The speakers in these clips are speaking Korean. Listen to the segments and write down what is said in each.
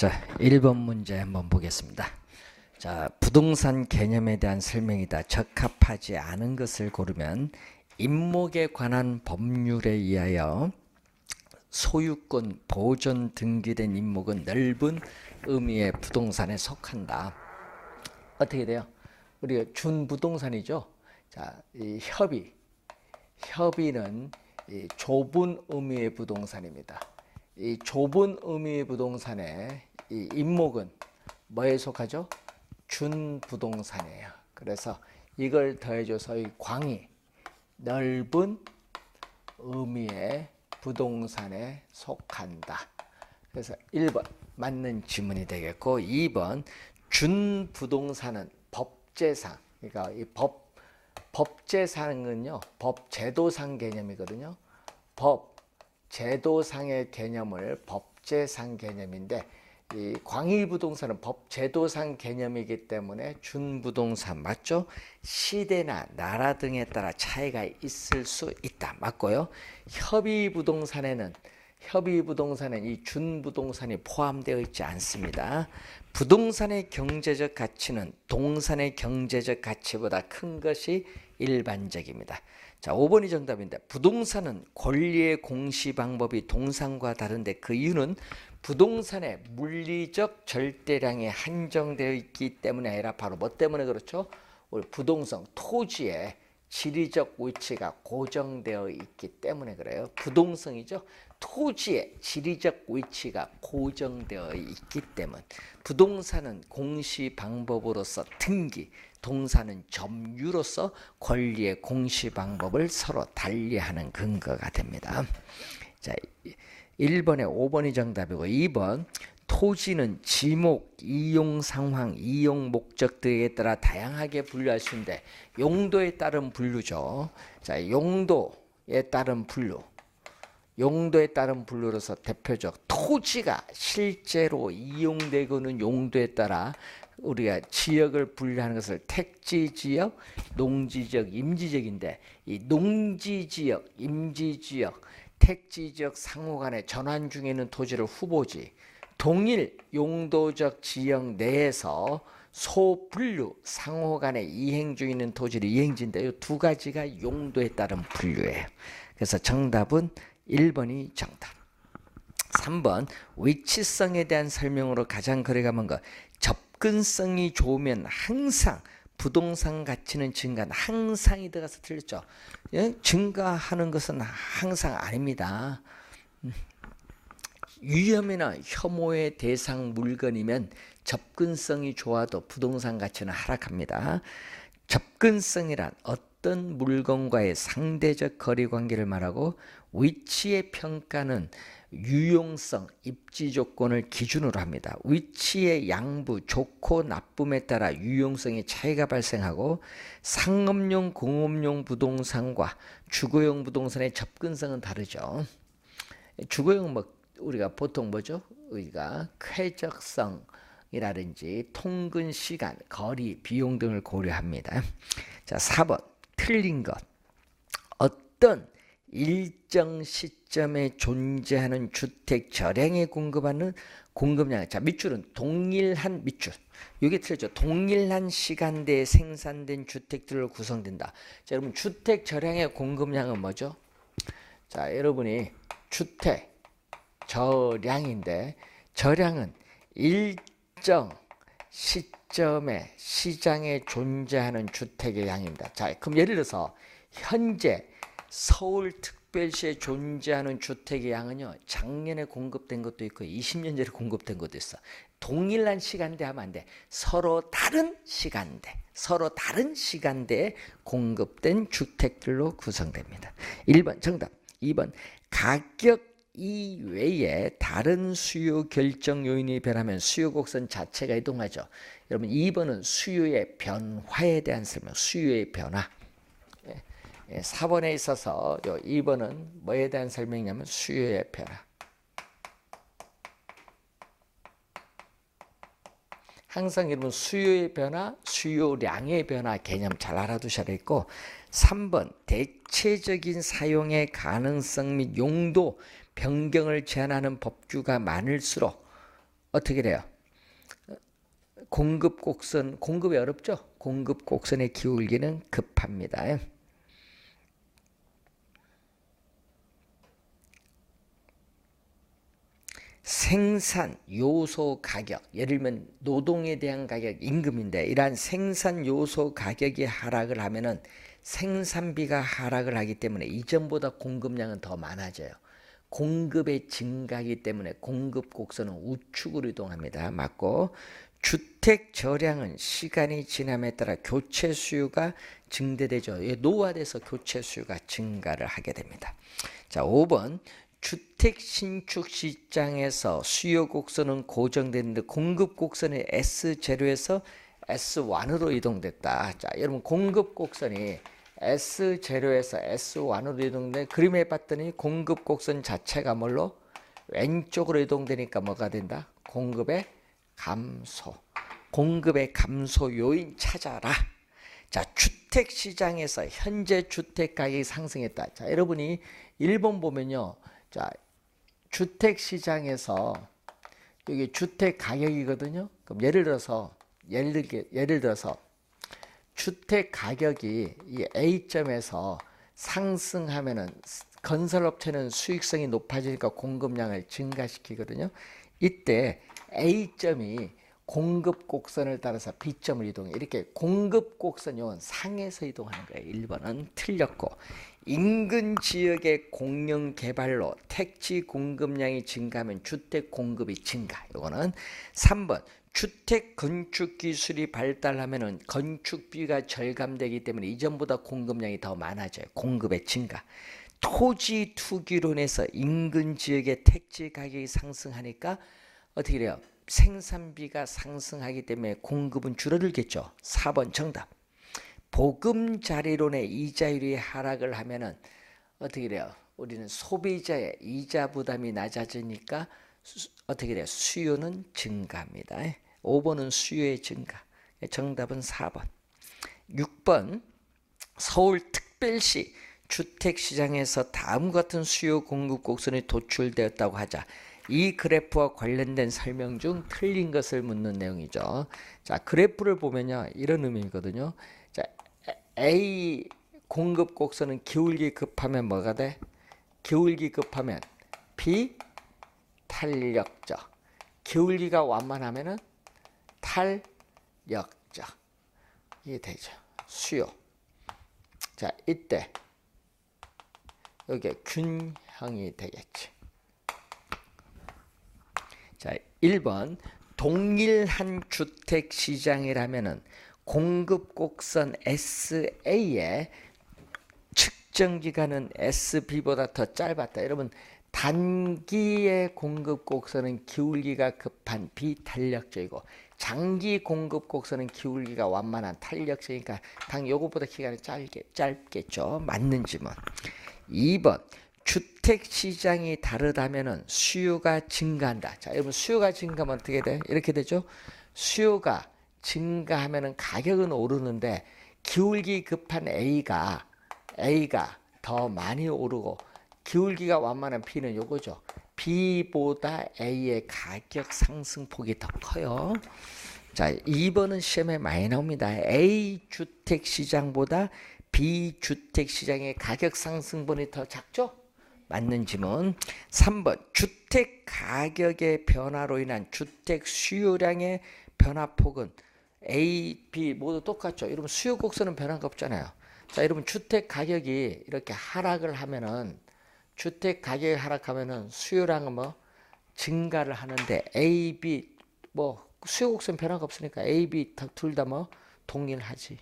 자, 1번 문제 한번 보겠습니다. 자, 부동산 개념에 대한 설명이다. 적합하지 않은 것을 고르면 임목에 관한 법률에 의하여 소유권 보존 등기된 임목은 넓은 의미의 부동산에 속한다. 어떻게 돼요? 우리가 준부동산이죠. 자, 이 협의는 이 좁은 의미의 부동산입니다. 이 좁은 의미의 부동산의 이 임목은 뭐에 속하죠? 준부동산이에요. 그래서 이걸 더해줘서 이 광이 넓은 의미의 부동산에 속한다. 그래서 1번 맞는 지문이 되겠고, 2번 준부동산은 법제상, 그러니까 이 법제상은요, 법제도상 개념이거든요. 제도상의 개념을 법제상 개념인데, 이 광의부동산은 법제도상 개념이기 때문에 준부동산 맞죠? 시대나 나라 등에 따라 차이가 있을 수 있다. 맞고요. 협의부동산에는 이 준부동산이 포함되어 있지 않습니다. 부동산의 경제적 가치는 동산의 경제적 가치보다 큰 것이 일반적입니다. 자, 5번이 정답인데, 부동산은 권리의 공시 방법이 동산과 다른데 그 이유는 부동산의 물리적 절대량이 한정되어 있기 때문에 아니라 바로 뭐 때문에 그렇죠? 우리 부동산, 토지의 지리적 위치가 고정되어 있기 때문에 그래요. 부동산이죠. 토지의 지리적 위치가 고정되어 있기 때문. 부동산은 공시 방법으로서 등기, 동산은 점유로서 권리의 공시 방법을 서로 달리하는 근거가 됩니다. 자, 1번에 5번이 정답이고, 2번 토지는 지목, 이용 상황, 이용 목적 등에 따라 다양하게 분류할 수 있는데 용도에 따른 분류죠. 자, 용도에 따른 분류로서 대표적 토지가 실제로 이용되고는 용도에 따라 우리가 지역을 분류하는 것을 택지지역, 농지지역, 임지지역인데, 이 농지지역, 임지지역, 택지지역 상호 간의 전환 중에 있는 토지를 후보지, 동일 용도적 지역 내에서 소분류 상호 간에 이행 중에 있는 토지를 이행지인데, 이 두 가지가 용도에 따른 분류예요. 그래서 정답은 1번이 정답. 3번 위치성에 대한 설명으로 가장 거리가 먼 것. 접근성이 좋으면 항상 부동산 가치는 증가한다. 항상이 들어가서 틀렸죠. 예? 증가하는 것은 항상 아닙니다. 위험이나 혐오의 대상 물건이면 접근성이 좋아도 부동산 가치는 하락합니다. 접근성이란 어떤 물건과의 상대적 거리 관계를 말하고, 위치의 평가는 유용성, 입지 조건을 기준으로 합니다. 위치의 양부, 좋고 나쁨에 따라 유용성의 차이가 발생하고, 상업용, 공업용 부동산과 주거용 부동산의 접근성은 다르죠. 주거용 우리가 보통 뭐죠? 우리가 쾌적성이라든지 통근 시간, 거리, 비용 등을 고려합니다. 자, 4번 틀린 것. 어떤 일정 시점에 존재하는 주택 절량에 공급하는 공급량. 자, 밑줄은 동일한 밑줄. 이게 틀렸죠. 동일한 시간대에 생산된 주택들로 구성된다. 자, 여러분 주택 절량의 공급량은 뭐죠? 자, 여러분이 주택 절량인데, 절량은 일정 시점에 시장에 존재하는 주택의 양입니다. 자, 그럼 예를 들어서 현재 서울특별시에 존재하는 주택의 양은요, 작년에 공급된 것도 있고 20년 전에 공급된 것도 있어. 동일한 시간대 하면 안 돼. 서로 다른 시간대에 공급된 주택들로 구성됩니다. 1번 정답. 2번 가격 이외에 다른 수요 결정 요인이 변하면 수요 곡선 자체가 이동하죠. 여러분 2번은 수요의 변화에 대한 설명, 수요의 변화. 4번에 있어서 2번은 뭐에 대한 설명이냐면 수요의 변화. 항상 여러분 수요의 변화, 수요량의 변화 개념 잘 알아두셔야 되고, 3번 대체적인 사용의 가능성 및 용도 변경을 제한하는 법규가 많을수록 어떻게 돼요? 공급 곡선, 공급이 어렵죠? 공급 곡선의 기울기는 급합니다. 생산 요소 가격, 예를 들면 노동에 대한 가격, 임금인데 이러한 생산 요소 가격이 하락을 하면은 생산비가 하락을 하기 때문에 이전보다 공급량은 더 많아져요. 공급의 증가이기 때문에 공급 곡선은 우측으로 이동합니다. 맞고, 주택 저량은 시간이 지남에 따라 교체 수요가 증대되죠. 노화돼서 교체 수요가 증가를 하게 됩니다. 자, 5번. 주택 신축 시장에서 수요 곡선은 고정되는데 공급 곡선이 S0에서 S1으로 이동됐다. 자, 여러분 공급 곡선이 S0에서 S1으로 이동돼 그림에 봤더니 공급 곡선 자체가 뭘로? 왼쪽으로 이동되니까 뭐가 된다? 공급의 감소. 공급의 감소 요인 찾아라. 자, 주택 시장에서 현재 주택 가격이 상승했다. 자, 여러분이 1번 보면요. 자, 주택 시장에서 여기 주택 가격이거든요. 그럼 예를 들어서 주택 가격이 이 A점에서 상승하면은 건설업체는 수익성이 높아지니까 공급량을 증가시키거든요. 이때 A점이 공급 곡선을 따라서 B점을 이동해. 이렇게 공급 곡선 요건 상에서 이동하는 거예요. 1번은 틀렸고, 인근 지역의 공영 개발로 택지 공급량이 증가하면 주택 공급이 증가. 요거는 3번. 주택 건축 기술이 발달하면은 건축비가 절감되기 때문에 이전보다 공급량이 더 많아져요. 공급의 증가. 토지 투기론에서 인근 지역의 택지 가격이 상승하니까 어떻게 돼요? 생산비가 상승하기 때문에 공급은 줄어들겠죠. 4번 정답. 보금자리론의 이자율이 하락을 하면은 어떻게 돼요? 우리는 소비자의 이자 부담이 낮아지니까 어떻게 돼요? 수요는 증가합니다. 5번은 수요의 증가. 정답은 4번. 6번. 서울특별시 주택시장에서 다음과 같은 수요 공급 곡선이 도출되었다고 하자. 이 그래프와 관련된 설명 중 틀린 것을 묻는 내용이죠. 자, 그래프를 보면요. 이런 의미거든요. 자, A 공급 곡선은 기울기 급하면 뭐가 돼? 기울기 급하면 B 탄력적. 기울기가 완만하면은 탄력적. 이게 되죠. 수요. 자, 이때 여기에 균형이 되겠지. 자, 1번. 동일한 주택 시장이라면은 공급 곡선 SA의 측정 기간은 SB보다 더 짧았다. 여러분, 단기의 공급 곡선은 기울기가 급한 비탄력적이고 장기 공급 곡선은 기울기가 완만한 탄력적이니까 당 요것보다 기간이 짧겠죠. 맞는 질문. 2번. 주택 시장이 다르다면은 수요가 증가한다. 자, 여러분 수요가 증가하면 어떻게 돼? 이렇게 되죠. 수요가 증가하면은 가격은 오르는데 기울기 급한 A가 더 많이 오르고 기울기가 완만한 B는 요거죠. B보다 A의 가격 상승폭이 더 커요. 자, 2번은 시험에 많이 나옵니다. A 주택 시장보다 B 주택 시장의 가격 상승분이 더 작죠? 맞는 질문. 3번. 주택 가격의 변화로 인한 주택 수요량의 변화폭은 A, B 모두 똑같죠. 여러분 수요 곡선은 변화가 없잖아요. 자, 여러분 주택 가격이 이렇게 하락을 하면은 수요량은 뭐 증가를 하는데 A, B 뭐 수요 곡선 변화가 없으니까 A, B 둘 다 뭐 동일하지.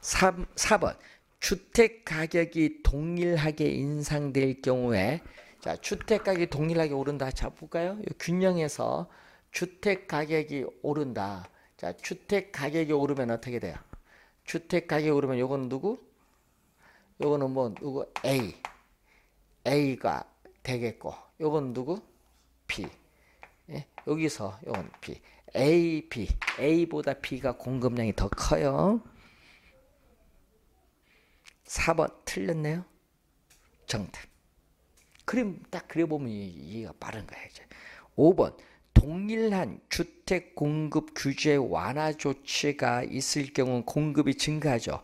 4번. 주택 가격이 동일하게 인상될 경우에, 자, 주택 가격이 동일하게 오른다. 자, 볼까요? 균형에서 주택 가격이 오른다. 자, 주택 가격이 오르면 어떻게 돼요? 주택 가격이 오르면 요거는 누구? 요거는 뭐 누구? A가 되겠고, 요건 누구? B. 예? 여기서 요건 B. A, B. A보다 B가 공급량이 더 커요. 4번 틀렸네요. 정답. 그림 딱 그려보면 이해가 빠른 거야. 이제. 5번. 동일한 주택 공급 규제 완화 조치가 있을 경우 공급이 증가하죠.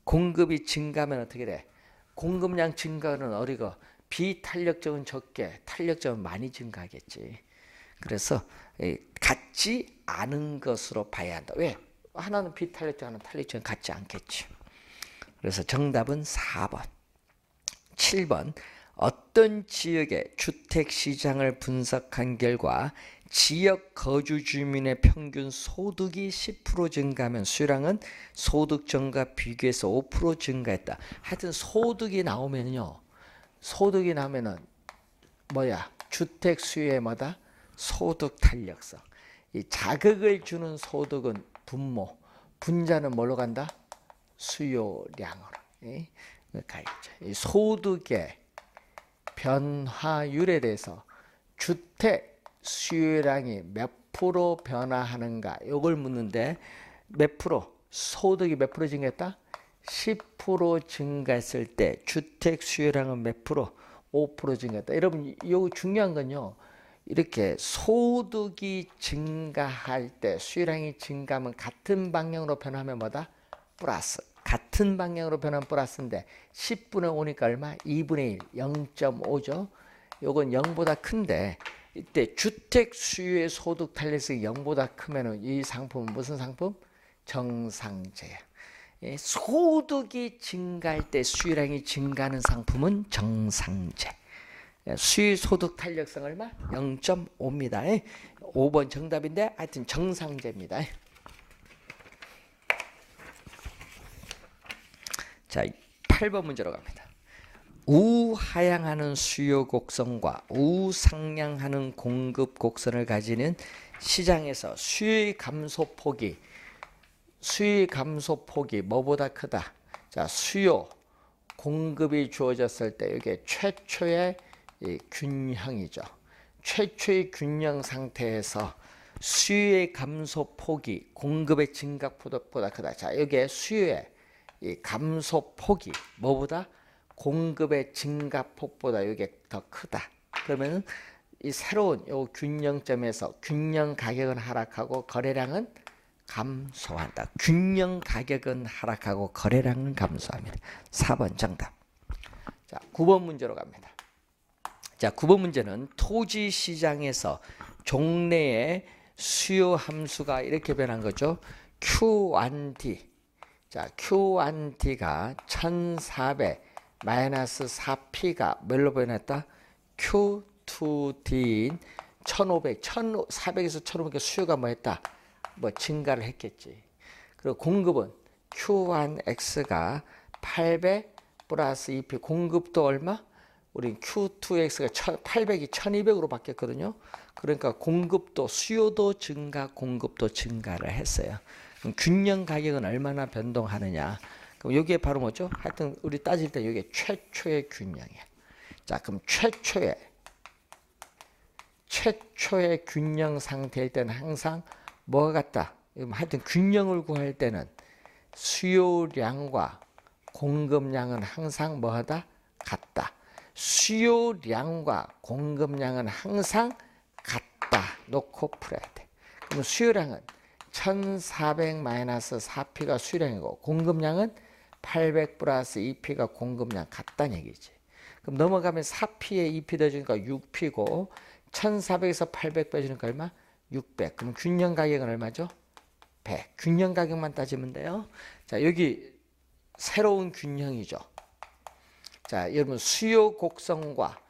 공급이 증가하면 어떻게 돼? 공급량 증가는 어리고 비탄력적은 적게, 탄력적은 많이 증가하겠지. 그래서 같지 않은 것으로 봐야 한다. 왜? 하나는 비탄력적, 하나는 탄력적은 같지 않겠지. 그래서 정답은 4번. 7번. 어떤 지역의 주택시장을 분석한 결과 지역 거주 주민의 평균 소득이 10% 증가하면 수요량은 소득 전과 비교해서 5% 증가했다. 하여튼 소득이 나오면요. 소득이 나면은 뭐야? 주택 수요의 뭐다? 소득 탄력성. 이 자극을 주는 소득은 분모, 분자는 뭘로 간다? 수요량으로. 가야죠. 이 소득의 변화율에 대해서 주택 수요량이 몇 프로 변화하는가 이걸 묻는데 몇 프로? 소득이 몇 프로 증가했다? 10% 증가했을 때 주택 수요량은 몇 프로? 5% 증가했다. 여러분 이거 중요한 건요. 이렇게 소득이 증가할 때 수요량이 증가하면 같은 방향으로 변하면 뭐다? 플러스. 같은 방향으로 변하면 플러스인데 10분의 5니까 얼마? 2분의 1, 0.5죠. 요건 0보다 큰데 이때 주택 수요의 소득 탄력성이 0보다 크면 이 상품은 무슨 상품? 정상제야. 소득이 증가할 때 수요량이 증가하는 상품은 정상제. 수요 소득 탄력성 얼마? 0.5입니다. 5번 정답인데 하여튼 정상제입니다. 자, 8번 문제로 갑니다. 우하향하는 수요 곡선과 우상향하는 공급 곡선을 가지는 시장에서 수요의 감소폭이 뭐보다 크다? 자, 수요 공급이 주어졌을 때 이게 최초의 균형이죠. 최초의 균형 상태에서 수요의 감소폭이 공급의 증가폭보다 크다. 자, 여기에 수요의 이 감소폭이 뭐보다? 공급의 증가폭보다 이게 더 크다. 그러면 이 새로운 요 균형점에서 균형 가격은 하락하고 거래량은 감소한다. 균형 가격은 하락하고 거래량은 감소합니다. 4번 정답. 자, 9번 문제로 갑니다. 자, 9번 문제는 토지 시장에서 종래의 수요 함수가 이렇게 변한 거죠. Q1D. 자, Q1D가 1400 마이너스 4P가 뭘로 변했다? Q2D인 1500, 1400에서 1500 수요가 뭐 했다? 뭐 증가를 했겠지. 그리고 공급은 Q1X가 800 플러스 2P. 공급도 얼마? 우리 Q2X가 800이 1200으로 바뀌었거든요. 그러니까 공급도 수요도 증가, 공급도 증가를 했어요. 그럼 균형 가격은 얼마나 변동하느냐? 그럼 여기에 바로 뭐죠? 하여튼 우리 따질 때 이게 최초의 균형이야. 자, 그럼 최초의 균형 상태일 때는 항상 뭐가 같다? 하여튼 균형을 구할 때는 수요량과 공급량은 항상 뭐하다? 같다. 수요량과 공급량은 항상 같다. 놓고 풀어야 돼. 그럼 수요량은 1400 마이너스 4P가 수요량이고 공급량은 800 플러스 2P가 공급량 같다는 얘기지. 그럼 넘어가면 4P에 2P 더주니까 6P고 1400에서 800 빼주니까 얼마? 600. 그럼 균형 가격은 얼마죠? 100. 균형 가격만 따지면 돼요. 자, 여기 새로운 균형이죠. 자, 여러분 수요 곡선과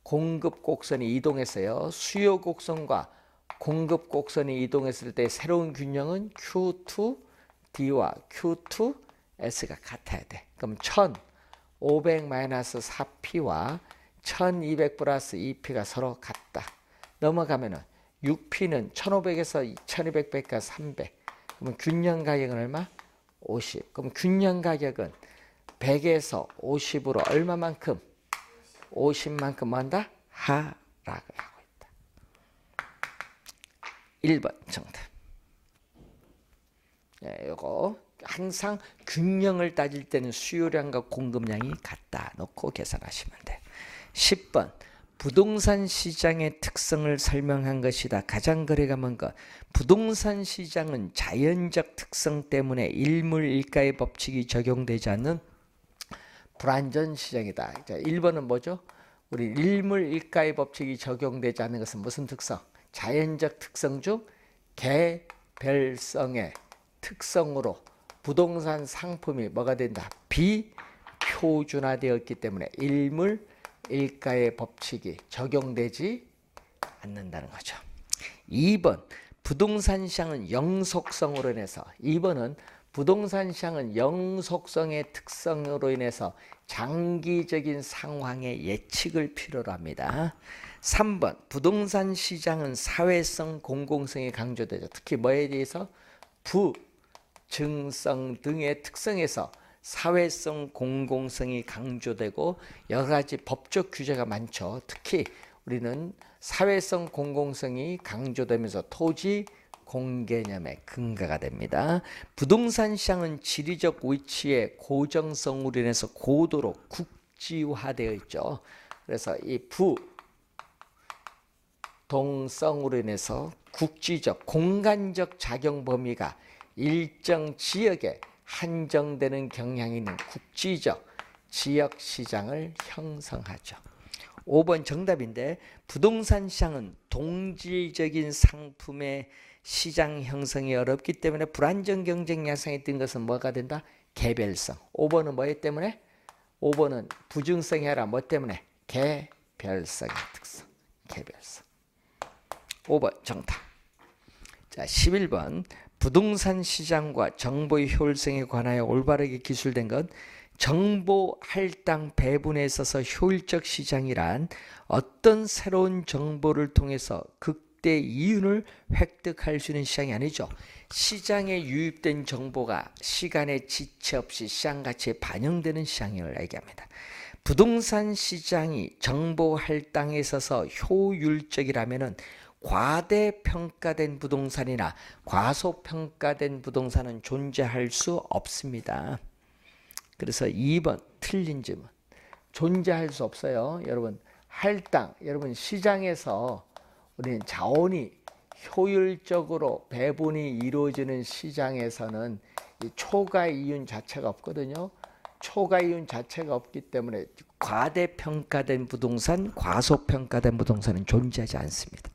공급 곡선이 이동했어요. 수요 곡선과 공급 곡선이 이동했을 때 새로운 균형은 Q2D와 Q2S가 같아야 돼. 그럼 1500 마이너스 4P와 1200 플러스 2P가 서로 같다. 넘어가면은 6P는 1500에서 1200 빼니까 300. 그러면 균형 가격은 얼마? 50. 그럼 균형 가격은 100에서 50으로 얼마만큼? 50만큼 뭐 한다? 하락을 하고 있다. 1번 정답. 네, 요거 항상 균형을 따질 때는 수요량과 공급량이 같다 놓고 계산하시면 돼. 10번 부동산 시장의 특성을 설명한 것이다. 가장 거래가 먼 것. 부동산 시장은 자연적 특성 때문에 일물일가의 법칙이 적용되지 않는 불완전 시장이다. 자, 1번은 뭐죠? 우리 일물일가의 법칙이 적용되지 않는 것은 무슨 특성? 자연적 특성 중 개별성의 특성으로 부동산 상품이 뭐가 된다? 비표준화되었기 때문에 일물일가의 법칙이 적용되지 않는다는 거죠. 2번 부동산 시장은 영속성으로 인해서 2번은 부동산 시장은 영속성의 특성으로 인해서 장기적인 상황의 예측을 필요로 합니다. 3번 부동산 시장은 사회성 공공성이 강조되죠. 특히 뭐에 대해서? 부증성 등의 특성에서 사회성 공공성이 강조되고 여러 가지 법적 규제가 많죠. 특히 우리는 사회성 공공성이 강조되면서 토지 공개념의 근거가 됩니다. 부동산 시장은 지리적 위치의 고정성으로 인해서 고도로 국지화되어 있죠. 그래서 이 부동성으로 인해서 국지적 공간적 작용 범위가 일정 지역에 한정되는 경향이 있는 국지적 지역 시장을 형성하죠. 5번 정답인데 부동산 시장은 동질적인 상품의 시장 형성이 어렵기 때문에 불안정 경쟁 양상이 뜬 것은 뭐가 된다? 개별성. 5번은 뭐에 때문에? 5번은 부증성이 아니라 뭐 때문에? 개별성의 특성. 개별성. 5번 정답. 자, 11번 부동산 시장과 정보의 효율성에 관하여 올바르게 기술된 것. 정보 할당 배분에 있어서 효율적 시장이란 어떤 새로운 정보를 통해서 극대 이윤을 획득할 수 있는 시장이 아니죠. 시장에 유입된 정보가 시간의 지체 없이 시장 가치에 반영되는 시장을 얘기합니다. 부동산 시장이 정보 할당에 있어서 효율적이라면은 과대평가된 부동산이나 과소평가된 부동산은 존재할 수 없습니다. 그래서 2번 틀린 질문. 존재할 수 없어요. 여러분 할당, 여러분 시장에서 우리는 자원이 효율적으로 배분이 이루어지는 시장에서는 이 초과 이윤 자체가 없거든요. 초과 이윤 자체가 없기 때문에 과대평가된 부동산, 과소평가된 부동산은 존재하지 않습니다.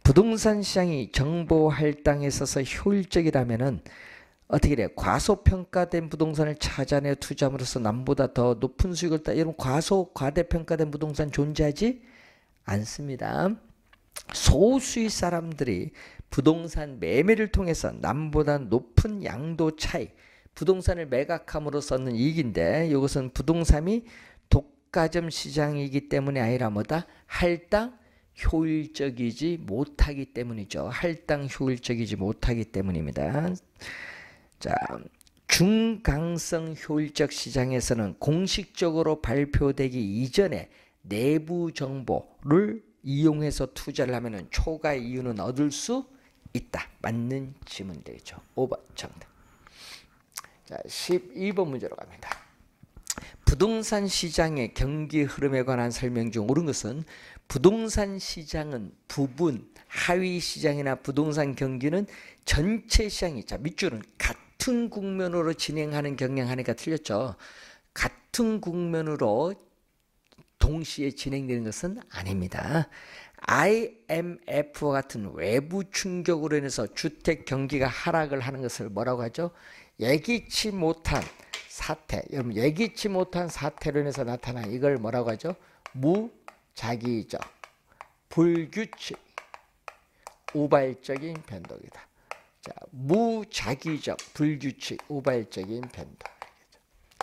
부동산 시장이 정보 할당에 있어서 효율적이라면은 어떻게 돼요? 과소평가된 부동산을 찾아내 투자함으로써 남보다 더 높은 수익을 따. 여러분 과대평가된 부동산 존재하지 않습니다. 소수의 사람들이 부동산 매매를 통해서 남보다 높은 양도 차익, 부동산을 매각함으로써 얻는 이익인데 이것은 부동산이 독과점 시장이기 때문에 아니라 뭐다? 할당 효율적이지 못하기 때문이죠. 할당 효율적이지 못하기 때문입니다. 자, 중강성 효율적 시장에서는 공식적으로 발표되기 이전에 내부 정보를 이용해서 투자를 하면 초과 이윤은 얻을 수 있다. 맞는 질문들이죠. 5번 정답. 자, 12번 문제로 갑니다. 부동산 시장의 경기 흐름에 관한 설명 중 옳은 것은 부동산 시장은 부분, 하위 시장이나 부동산 경기는 전체 시장이, 자 밑줄은 같은 국면으로 진행하는 경향하니까 틀렸죠. 같은 국면으로 동시에 진행되는 것은 아닙니다. IMF와 같은 외부 충격으로 인해서 주택 경기가 하락을 하는 것을 뭐라고 하죠? 예기치 못한 사태. 여러분 예기치 못한 사태로 인해서 나타난 이걸 뭐라고 하죠? 무작위적, 불규칙, 우발적인 변동이다. 자, 무작위적, 불규칙, 우발적인 변동.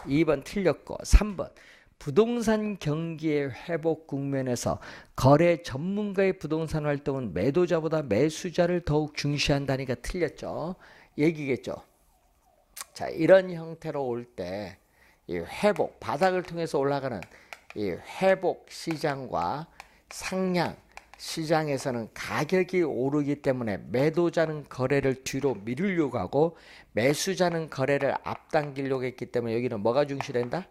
2번 틀렸고 3번 부동산 경기의 회복 국면에서 거래 전문가의 부동산 활동은 매도자보다 매수자를 더욱 중시한다니까 틀렸죠. 얘기겠죠. 자, 이런 형태로 올 때 이 회복, 바닥을 통해서 올라가는 이 회복 시장과 상향 시장에서는 가격이 오르기 때문에 매도자는 거래를 뒤로 미루려고 하고 매수자는 거래를 앞당기려고 했기 때문에 여기는 뭐가 중시된다?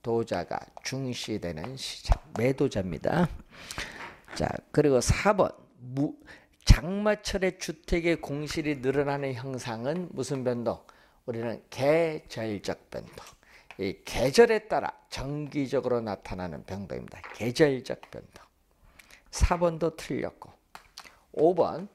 매도자가 중시되는 시장, 매도자입니다. 자, 그리고 4번 장마철에 주택의 공실이 늘어나는 형상은 무슨 변동? 우리는 계절적 변동. 이 계절에 따라 정기적으로 나타나는 변동입니다. 계절적 변동. 4번도 틀렸고 5번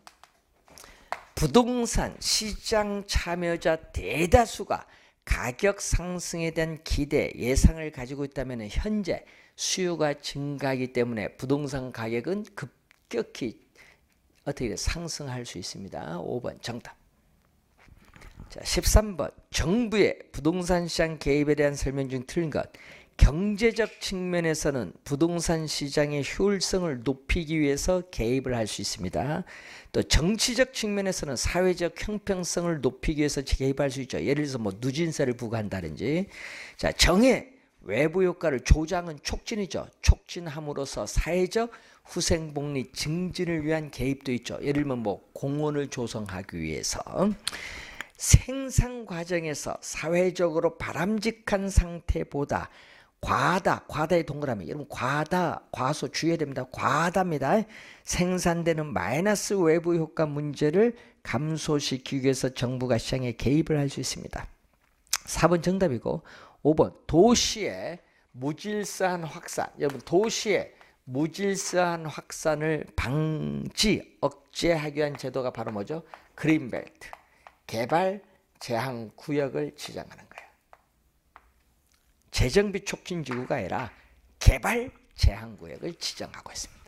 부동산 시장 참여자 대다수가 가격 상승에 대한 기대, 예상을 가지고 있다면 현재 수요가 증가하기 때문에 부동산 가격은 급격히 어떻게 상승할 수 있습니다. 5번 정답. 자, 13번 정부의 부동산 시장 개입에 대한 설명 중 틀린 것. 경제적 측면에서는 부동산 시장의 효율성을 높이기 위해서 개입을 할 수 있습니다. 또 정치적 측면에서는 사회적 형평성을 높이기 위해서 개입할 수 있죠. 예를 들어서 뭐 누진세를 부과한다든지. 자, 정의 외부 효과를 조장은 촉진이죠. 촉진함으로써 사회적 후생복리 증진을 위한 개입도 있죠. 예를 들면 뭐 공원을 조성하기 위해서. 생산 과정에서 사회적으로 바람직한 상태보다 과다의 동그라미. 여러분 과소 주의해야 됩니다. 과다입니다. 생산되는 마이너스 외부 효과 문제를 감소시키기 위해서 정부가 시장에 개입을 할 수 있습니다. 4번 정답이고 5번 도시의 무질서한 확산. 여러분 도시의 무질서한 확산을 억제하기 위한 제도가 바로 뭐죠? 그린벨트. 개발 제한 구역을 지정하는 거예요. 재정비 촉진지구가 아니라 개발 제한 구역을 지정하고 있습니다.